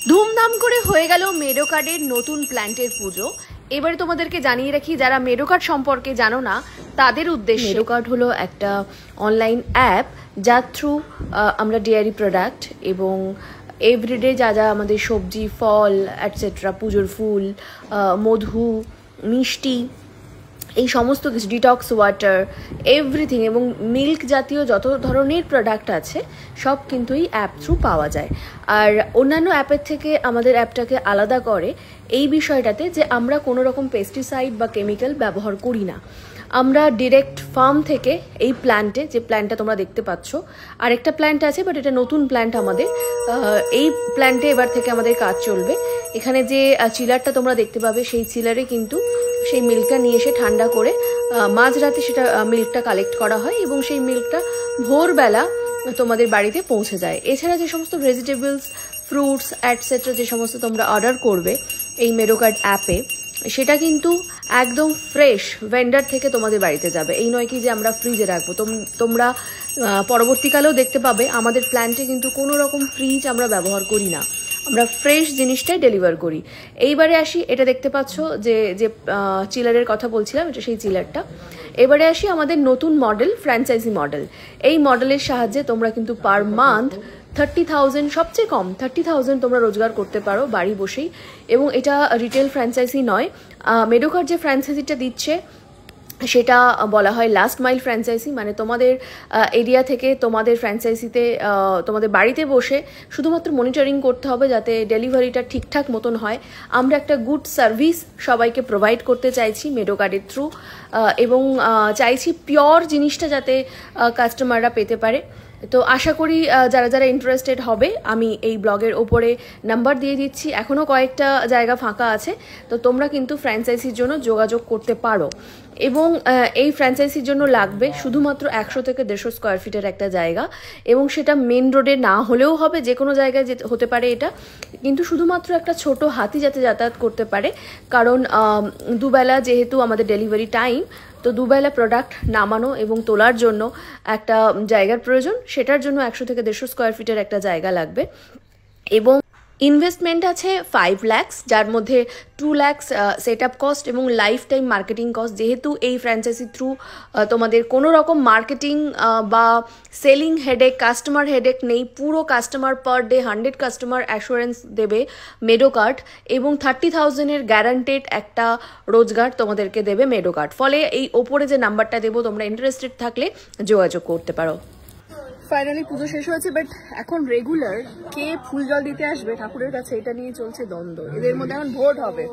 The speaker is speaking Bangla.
ধুমধাম করে হয়ে গেল মেডোকার্ডের নতুন প্ল্যান্টের পুজো। এবারে তোমাদেরকে জানিয়ে রাখি, যারা মেডোকার্ড সম্পর্কে জানো না তাদের উদ্দেশ্যে। মেডোকার্ড হলো একটা অনলাইন অ্যাপ যার থ্রু আমরা ডেয়ারি প্রোডাক্ট এবং এভরিডে যা যা আমাদের সবজি, ফল অ্যাটসেট্রা, পুজোর ফুল, মধু, মিষ্টি, এই সমস্ত কিছু, ডিটক্স ওয়াটার, এভরিথিং এবং মিল্ক জাতীয় যত ধরনের প্রোডাক্ট আছে সব কিন্তু এই অ্যাপ থ্রু পাওয়া যায়। আর অন্যান্য অ্যাপের থেকে আমাদের অ্যাপটাকে আলাদা করে এই বিষয়টাতে যে আমরা কোনো রকম পেস্টিসাইড বা কেমিক্যাল ব্যবহার করি না। আমরা ডিরেক্ট ফার্ম থেকে এই প্ল্যান্টে, যে প্ল্যান্টটা তোমরা দেখতে পাচ্ছ, আরেকটা প্ল্যান্ট আছে বাট এটা নতুন প্ল্যান্ট আমাদের, এই প্ল্যান্টে এবার থেকে আমাদের কাজ চলবে। এখানে যে চিলারটা তোমরা দেখতে পাবে সেই চিলারে কিন্তু সেই মিল্কটা নিয়ে এসে ঠান্ডা করে মাঝরাতে সেটা মিল্কটা কালেক্ট করা হয় এবং সেই মিল্কটা ভোরবেলা তোমাদের বাড়িতে পৌঁছে যায়। এছাড়া যে সমস্ত ভেজিটেবলস, ফ্রুটস অ্যাটসেট্রা যে সমস্ত তোমরা অর্ডার করবে এই মেডোকার্ড অ্যাপে, সেটা কিন্তু একদম ফ্রেশ ভেন্ডার থেকে তোমাদের বাড়িতে যাবে। এই নয় কি যে আমরা ফ্রিজে রাখবো। তোমরা পরবর্তীকালেও দেখতে পাবে আমাদের প্ল্যান্টে কিন্তু কোনো রকম ফ্রিজ আমরা ব্যবহার করি না, আমরা ফ্রেশ জিনিসটাই ডেলিভার করি। এইবারে আসি, এটা দেখতে পাচ্ছ যে যে চিলারের কথা বলছিলাম, এটা সেই চিলারটা। এবারে আসি আমাদের নতুন মডেল, ফ্র্যাঞ্চাইজি মডেল। এই মডেলের সাহায্যে তোমরা কিন্তু পার মান্থ 30,000, সবচেয়ে কম 30,000 তোমরা রোজগার করতে পারো বাড়ি বসেই। এবং এটা রিটেল ফ্র্যাঞ্চাইজি নয়, মেডোকার্ড যে ফ্র্যাঞ্চাইজিটা দিচ্ছে সেটা বলা হয় লাস্ট মাইল ফ্র্যাঞ্চাইজি। মানে তোমাদের এরিয়া থেকে তোমাদের ফ্র্যাঞ্চাইজিতে, তোমাদের বাড়িতে বসে শুধুমাত্র মনিটরিং করতে হবে যাতে ডেলিভারিটা ঠিকঠাক মতন হয়। আমরা একটা গুড সার্ভিস সবাইকে প্রোভাইড করতে চাইছি মেডোকার্ডের থ্রু, এবং চাইছি পিওর জিনিসটা যাতে কাস্টমাররা পেতে পারে। তো আশা করি যারা যারা ইন্টারেস্টেড হবে, আমি এই ব্লগের ওপরে নাম্বার দিয়ে দিচ্ছি, এখনও কয়েকটা জায়গা ফাঁকা আছে, তো তোমরা কিন্তু ফ্র্যাঞ্চাইজির জন্য যোগাযোগ করতে পারো। এবং এই ফ্র্যাঞ্চাইজির জন্য লাগবে শুধুমাত্র 100 থেকে 150 স্কোয়ার ফিটের একটা জায়গা, এবং সেটা মেন রোডে না হলেও হবে, যে কোনো জায়গায় হতে পারে এটা, কিন্তু শুধুমাত্র একটা ছোট হাতি যাতে যাতায়াত করতে পারে। কারণ দুবেলা যেহেতু আমাদের ডেলিভারি টাইম, তো দুবেলা প্রোডাক্ট নামানো এবং তোলার জন্য একটা জায়গার প্রয়োজন। সেটার জন্য 100 থেকে 150 স্কোয়ার ফিটের একটা জায়গা লাগবে। এবং ইনভেস্টমেন্ট আছে 5 lakhs, যার মধ্যে 2 lakhs সেট আপ কস্ট এবং লাইফ টাইম মার্কেটিং কস্ট। যেহেতু এই ফ্র্যাঞ্চাইজি থ্রু তোমাদের কোনো রকম মার্কেটিং বা সেলিং হেডেক, কাস্টমার হেডেক নেই, পুরো customer per day 100 customer assurance দেবে মেডোকার্ড, এবং 30,000-এর গ্যারান্টেড একটা রোজগার তোমাদেরকে দেবে মেডোকার্ড। ফলে এই ওপরে যে নাম্বারটা দেবো, তোমরা ইন্টারেস্টেড থাকলে যোগাযোগ করতে পারো। ফাইনালি পুজো শেষ হয়েছে, বাট এখন রেগুলার কে ফুল জল দিতে আসবে ঠাকুরের কাছে, এটা নিয়ে চলছে দ্বন্দ্ব। এদের মধ্যে এখন ভোট হবে।